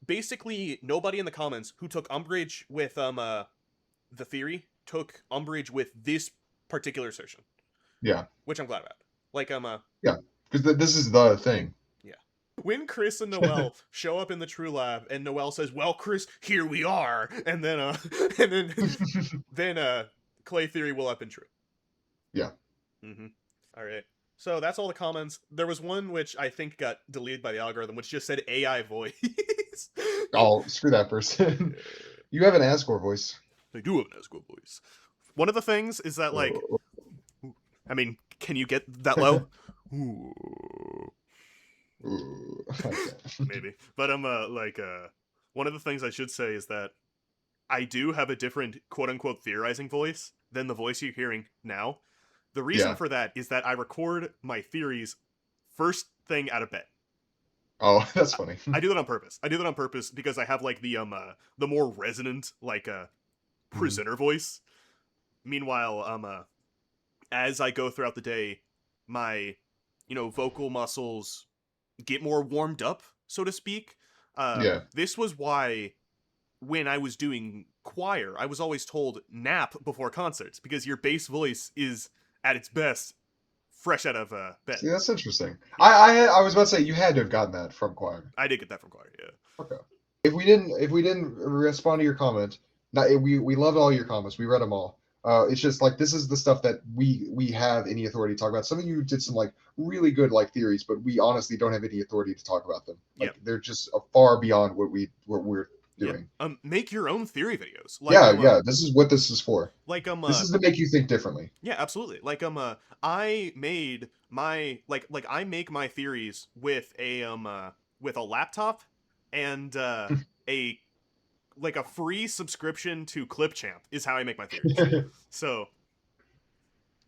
basically nobody in the comments who took umbrage with the theory took umbrage with this particular assertion. Yeah. Which I'm glad about. Like yeah, because this is the thing. Yeah. When Chris and Noel show up in the True Lab and Noel says, "Well, Chris, here we are," and then then Clay theory will have been true. Yeah. All right. So that's all the comments. There was one which I think got deleted by the algorithm, which just said AI voice. Oh, screw that person. You have an Asgore voice. They do have an Asgore voice. One of the things is that, like, I mean, can you get that low? Ooh. Okay. Maybe. But one of the things I should say is that I do have a different quote-unquote theorizing voice than the voice you're hearing now. The reason for that is that I record my theories first thing out of bed. Oh, that's funny. I do that on purpose. I do that on purpose because I have like the more resonant presenter voice. Meanwhile, as I go throughout the day, my vocal muscles get more warmed up, so to speak. This was why when I was doing choir, I was always told nap before concerts because your bass voice is at its best fresh out of bed. See, that's interesting. I was about to say you had to have gotten that from choir. I did get that from choir, yeah. Okay. If we didn't respond to your comment, we loved all your comments. We read them all. It's just like this is the stuff that we have any authority to talk about. Some of you did some like really good like theories, but we honestly don't have any authority to talk about them. Like they're just far beyond what we're doing. Make your own theory videos. Like, this is what this is for. Like this is to make you think differently. Yeah, absolutely. Like I made my I make my theories with a laptop and a free subscription to Clipchamp is how I make my theories. So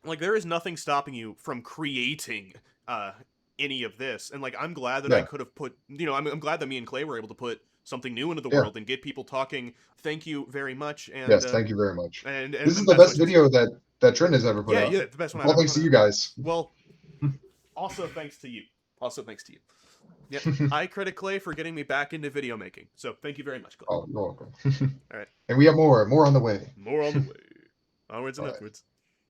like there is nothing stopping you from creating any of this. And like I'm glad that I could have put I'm glad that me and Clay were able to put something new into the world and get people talking. Thank you very much. And yes, thank you very much. And this is the best video that Trent has ever put out. Yeah, the best one. All thanks to you guys. Well, also thanks to you. Yep. I credit Clay for getting me back into video making. So thank you very much, Clay. Oh, you're welcome. All right. And we have more on the way. More on the way. Onwards and upwards.